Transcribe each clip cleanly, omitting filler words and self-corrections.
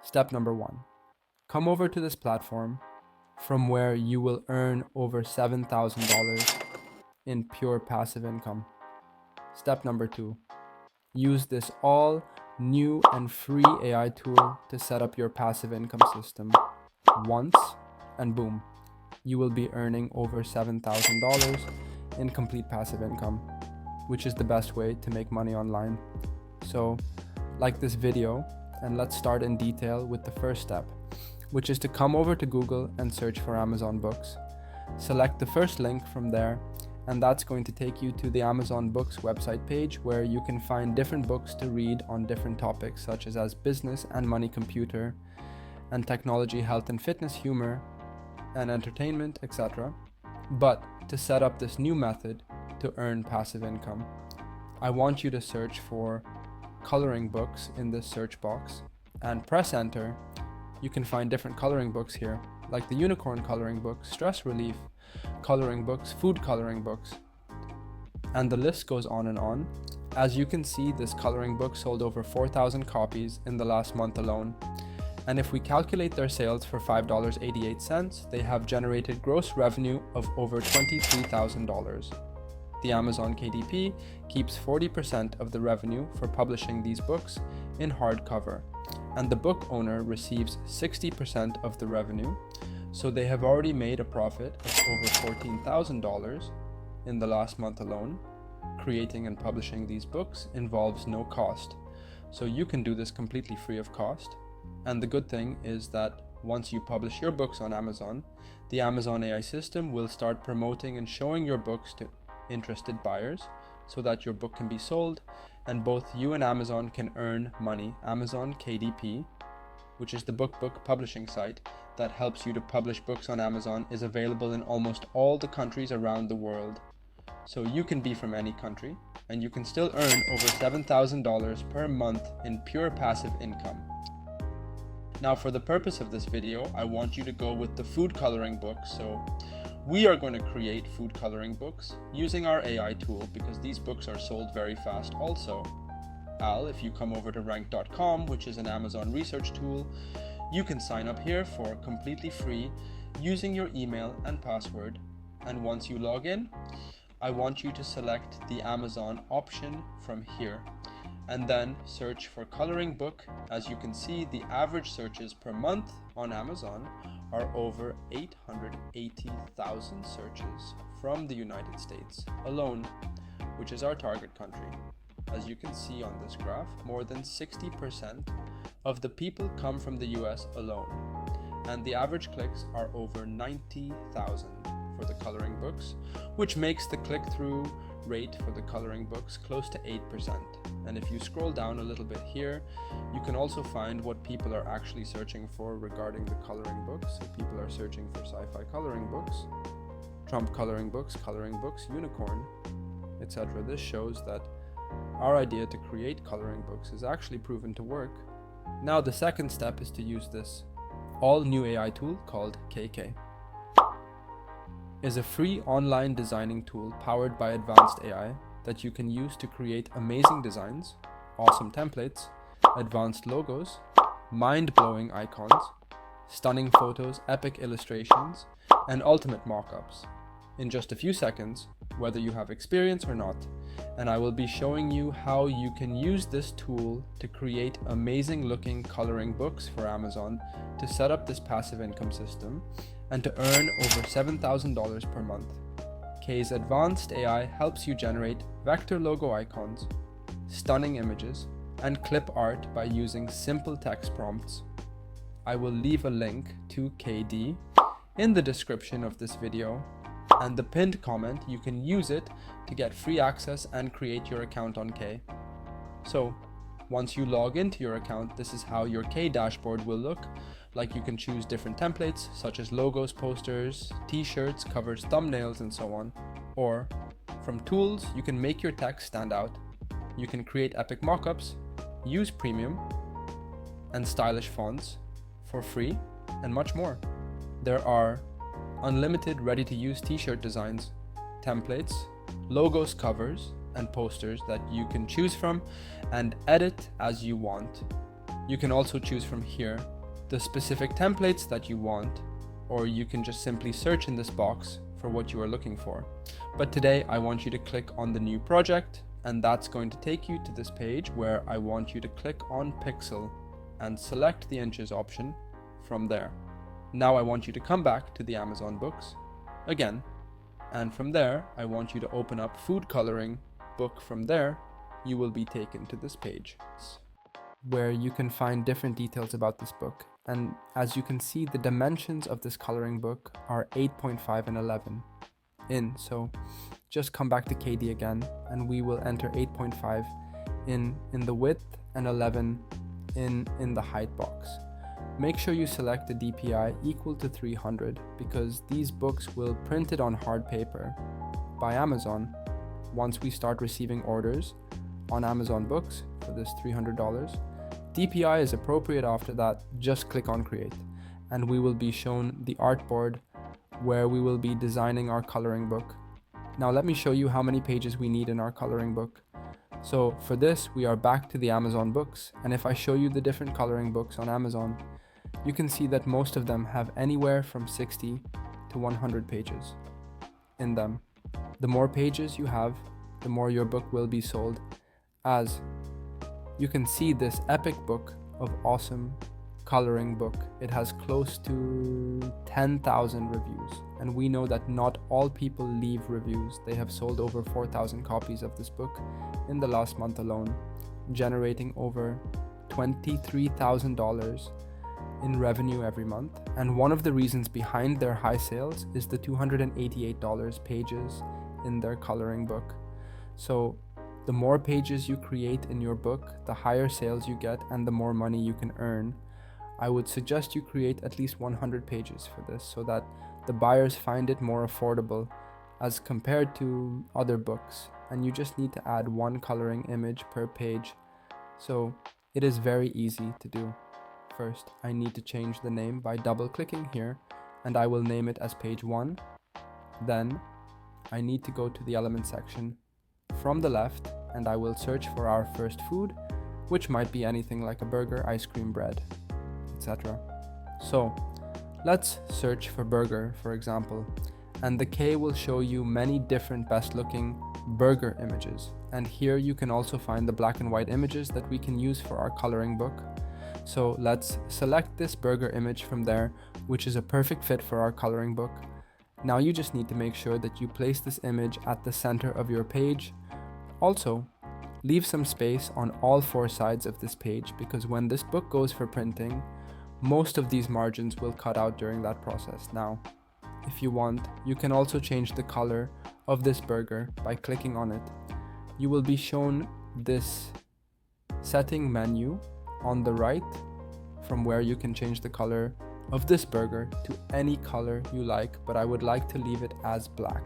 Step number 1. Come over to this platform from where you will earn over $7,000 in pure passive income. Step number 2. Use this all new and free AI tool to set up your passive income system once, and boom, you will be earning over $7,000 in complete passive income, which is the best way to make money online. So, like this video, and let's start in detail with the first step, which is to come over to Google and search for Amazon Books. Select the first link from there, and that's going to take you to the Amazon Books website page, where you can find different books to read on different topics such as business and money, computer and technology, health and fitness, humor and entertainment, etc. But to set up this new method to earn passive income, I want you to search for coloring books in this search box and press enter. You can find different coloring books here, like the unicorn coloring book, stress relief coloring books, food coloring books, and the list goes on and on. As you can see, this coloring book sold over 4,000 copies in the last month alone. And if we calculate their sales for $5.88, they have generated gross revenue of over $23,000. The Amazon KDP keeps 40% of the revenue for publishing these books in hardcover, and the book owner receives 60% of the revenue, so they have already made a profit of over $14,000 in the last month alone. Creating and publishing these books involves no cost, so you can do this completely free of cost. And the good thing is that once you publish your books on Amazon, the Amazon AI system will start promoting and showing your books to interested buyers so that your book can be sold and both you and Amazon can earn money. Amazon KDP, which is the book publishing site that helps you to publish books on Amazon, is available in almost all the countries around the world. So you can be from any country and you can still earn over $7,000 per month in pure passive income. Now, for the purpose of this video, I want you to go with the food coloring book. So we are going to create food coloring books using our AI tool because these books are sold very fast also. If you come over to rank.com, which is an Amazon research tool, you can sign up here for completely free using your email and password. And once you log in, I want you to select the Amazon option from here and then search for coloring book. As you can see, the average searches per month on Amazon are over 880,000 searches from the United States alone, which is our target country. As you can see on this graph, more than 60% of the people come from the US alone, and the average clicks are over 90,000 for the coloring books, which makes the click-through rate for the coloring books close to 8%. And if you scroll down a little bit here, you can also find what people are actually searching for regarding the coloring books. So people are searching for sci-fi coloring books, Trump coloring books, unicorn, etc. This shows that our idea to create coloring books is actually proven to work. Now the second step is to use this all new AI tool called KK. Is a free online designing tool powered by advanced AI that you can use to create amazing designs, awesome templates, advanced logos, mind-blowing icons, stunning photos, epic illustrations, and ultimate mockups in just a few seconds, whether you have experience or not. And I will be showing you how you can use this tool to create amazing looking coloring books for Amazon to set up this passive income system and to earn over $7,000 per month. K's advanced AI helps you generate vector logo icons, stunning images, and clip art by using simple text prompts. I will leave a link to KD in the description of this video, and the pinned comment. You can use it to get free access and create your account on K. So once you log into your account, this is how your K dashboard will look like. You can choose different templates such as logos, posters, t-shirts, covers, thumbnails, and so on. Or from tools, you can make your text stand out. You can create epic mockups, use premium and stylish fonts for free, and much more. There are unlimited ready-to-use t-shirt designs, templates, logos, covers, and posters that you can choose from and edit as you want. You can also choose from here the specific templates that you want, or you can just simply search in this box for what you are looking for. But today I want you to click on the new project, and that's going to take you to this page where I want you to click on pixel and select the inches option from there. Now I want you to come back to the Amazon books again, and from there I want you to open up food coloring book. From there you will be taken to this page where you can find different details about this book. And as you can see, the dimensions of this coloring book are 8.5 and 11 in. So just come back to KD again, and we will enter 8.5 in the width and 11 in the height box. Make sure you select the DPI equal to 300, because these books will print it on hard paper by Amazon once we start receiving orders on Amazon books for this $300. DPI is appropriate after that. Just click on create, and we will be shown the artboard where we will be designing our coloring book. Now let me show you how many pages we need in our coloring book. So for this, we are back to the Amazon books, and if I show you the different coloring books on Amazon, you can see that most of them have anywhere from 60 to 100 pages in them. The more pages you have, the more your book will be sold. As you can see, this epic book of awesome coloring book, it has close to 10,000 reviews, and we know that not all people leave reviews. They have sold over 4,000 copies of this book in the last month alone, generating over $23,000 in revenue every month. And one of the reasons behind their high sales is the $288 pages in their coloring book. So the more pages you create in your book, the higher sales you get and the more money you can earn. I would suggest you create at least 100 pages for this, so that the buyers find it more affordable as compared to other books. And you just need to add one coloring image per page. So it is very easy to do. First, I need to change the name by double clicking here, and I will name it as page 1. Then I need to go to the element section from the left, and I will search for our first food, which might be anything like a burger, ice cream, bread, etc. So let's search for burger, for example, and the K will show you many different best looking burger images. And here you can also find the black and white images that we can use for our coloring book. So let's select this burger image from there, which is a perfect fit for our coloring book. Now you just need to make sure that you place this image at the center of your page. Also, leave some space on all 4 sides of this page, because when this book goes for printing, most of these margins will cut out during that process. Now, if you want, you can also change the color of this burger by clicking on it. You will be shown this setting menu on the right, from where you can change the color of this burger to any color you like, but I would like to leave it as black,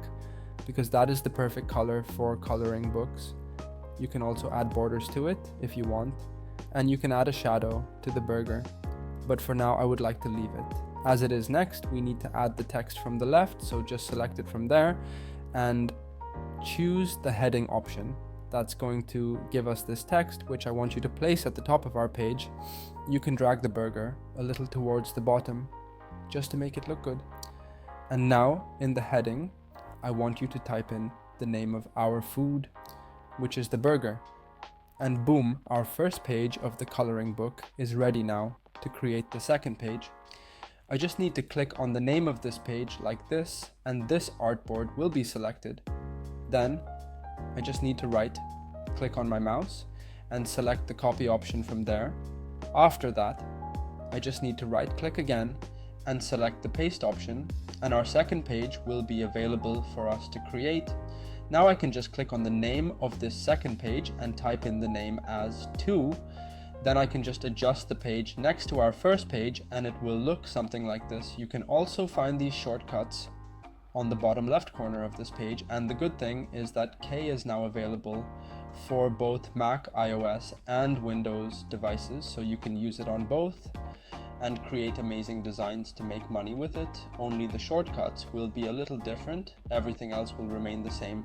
because that is the perfect color for coloring books. You can also add borders to it if you want, and you can add a shadow to the burger, but for now I would like to leave it as it is. Next, we need to add the text from the left, so just select it from there and choose the heading option. That's going to give us this text, which I want you to place at the top of our page. You can drag the burger a little towards the bottom just to make it look good. And now in the heading, I want you to type in the name of our food, which is the burger. And boom, our first page of the coloring book is ready now to create the second page. I just need to click on the name of this page like this, and this artboard will be selected. Then I just need to click on my mouse and select the copy option from there. After that, I just need to right click again and select the paste option, and our second page will be available for us to create. Now I can just click on the name of this second page and type in the name as 2. Then I can just adjust the page next to our first page and it will look something like this. You can also find these shortcuts on the bottom left corner of this page, and the good thing is that K is now available for both Mac, iOS and Windows devices, so you can use it on both and create amazing designs to make money with it. Only the shortcuts will be a little different, everything else will remain the same.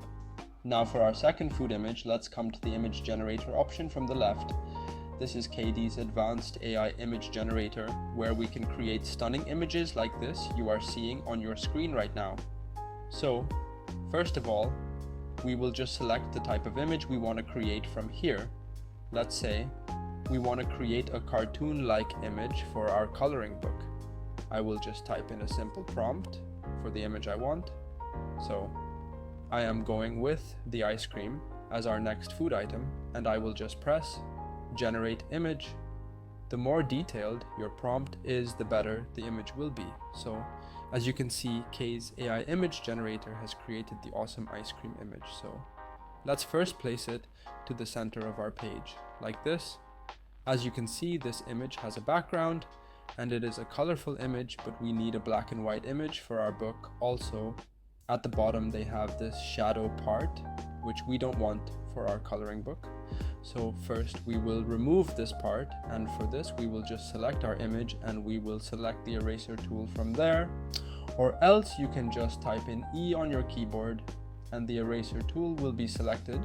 Now for our second food image, let's come to the image generator option from the left. This is KD's advanced AI image generator, where we can create stunning images like this you are seeing on your screen right now. So, first of all, we will just select the type of image we want to create from here. Let's say we want to create a cartoon-like image for our coloring book. I will just type in a simple prompt for the image I want. So, I am going with the ice cream as our next food item, and I will just press Generate Image. The more detailed your prompt is, the better the image will be. So, as you can see, K's AI image generator has created the awesome ice cream image. So, let's first place it to the center of our page, like this. As you can see, this image has a background, and it is a colorful image, but we need a black and white image for our book. Also, at the bottom they have this shadow part, which we don't want for our coloring book. So first we will remove this part, and for this we will just select our image and we will select the eraser tool from there, or else you can just type in E on your keyboard and the eraser tool will be selected.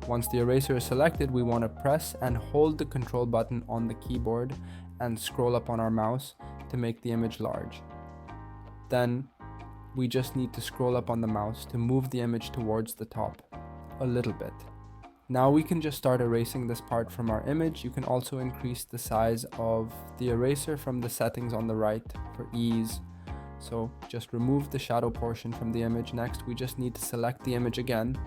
Once the eraser is selected, we want to press and hold the control button on the keyboard and scroll up on our mouse to make the image large. Then we just need to scroll up on the mouse to move the image towards the top a little bit. Now we can just start erasing this part from our image. You can also increase the size of the eraser from the settings on the right for ease. So just remove the shadow portion from the image. Next, we just need to select the image again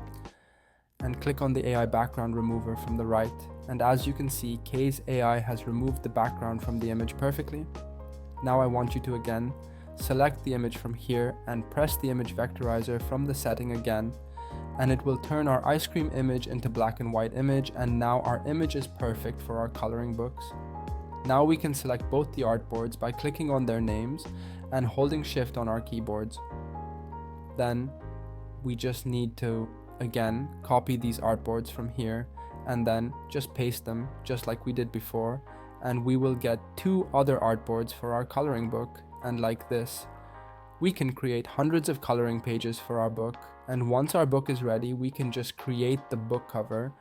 and click on the AI background remover from the right. And as you can see, K's AI has removed the background from the image perfectly. Now I want you to again select the image from here and press the image vectorizer from the setting again, and it will turn our ice cream image into black and white image, and now our image is perfect for our coloring books. Now we can select both the artboards by clicking on their names and holding shift on our keyboards. Then we just need to again copy these artboards from here and then just paste them just like we did before, and we will get 2 other artboards for our coloring book. And like this, we can create hundreds of coloring pages for our book, and once our book is ready, we can just create the book cover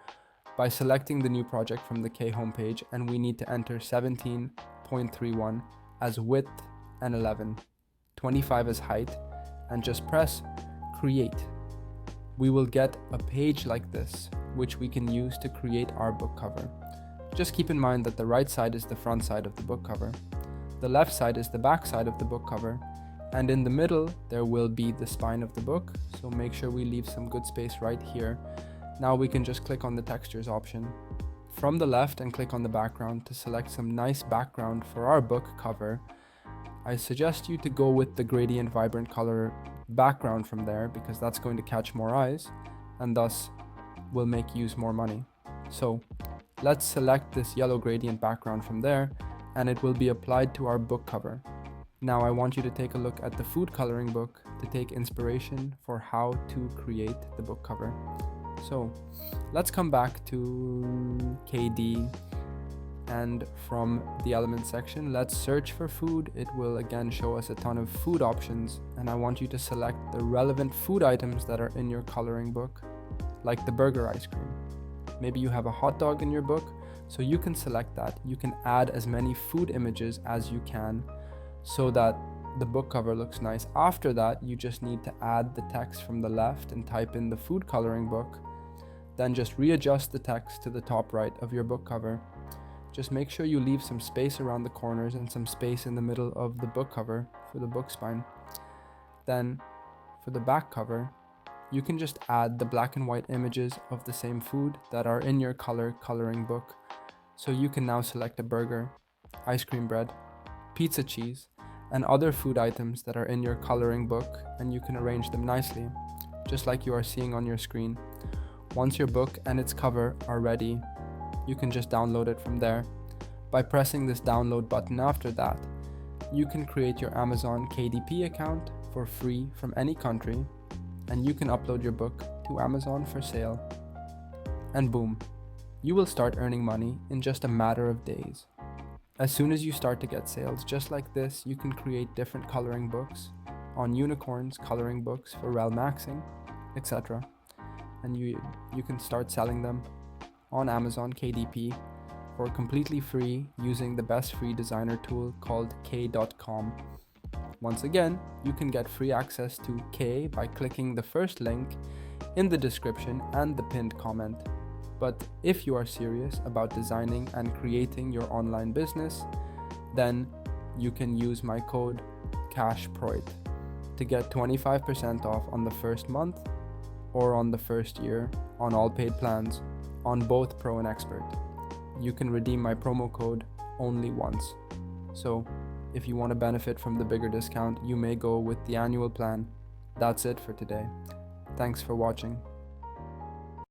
by selecting the new project from the K homepage, and we need to enter 17.31 as width and 25 as height, and just press create. We will get a page like this, which we can use to create our book cover. Just keep in mind that the right side is the front side of the book cover, the left side is the back side of the book cover, and in the middle there will be the spine of the book, so make sure we leave some good space right here. Now we can just click on the textures option from the left and click on the background to select some nice background for our book cover. I suggest you to go with the gradient vibrant color background from there, because that's going to catch more eyes and thus will make you use more money. So let's select this yellow gradient background from there, and it will be applied to our book cover. Now I want you to take a look at the food coloring book to take inspiration for how to create the book cover. So let's come back to KD, and from the element section, let's search for food. It will again show us a ton of food options, and I want you to select the relevant food items that are in your coloring book, like the burger ice cream. Maybe you have a hot dog in your book, so you can select that. You can add as many food images as you can so that the book cover looks nice. After that, you just need to add the text from the left and type in the food coloring book. Then just readjust the text to the top right of your book cover. Just make sure you leave some space around the corners and some space in the middle of the book cover for the book spine. Then for the back cover, you can just add the black and white images of the same food that are in your coloring book. So you can now select a burger, ice cream bread, pizza cheese, and other food items that are in your coloring book, and you can arrange them nicely, just like you are seeing on your screen. Once your book and its cover are ready, you can just download it from there. By pressing this download button after that, you can create your Amazon KDP account for free from any country, and you can upload your book to Amazon for sale. And boom, you will start earning money in just a matter of days. As soon as you start to get sales just like this, you can create different coloring books on unicorns, coloring books for rel maxing, etc. And you can start selling them on Amazon KDP for completely free using the best free designer tool called k.com. Once again, you can get free access to K by clicking the first link in the description and the pinned comment. But if you are serious about designing and creating your online business, then you can use my code CashProo to get 25% off on the first month or on the first year on all paid plans on both Pro and Expert. You can redeem my promo code only once. So if you want to benefit from the bigger discount, you may go with the annual plan. That's it for today. Thanks for watching.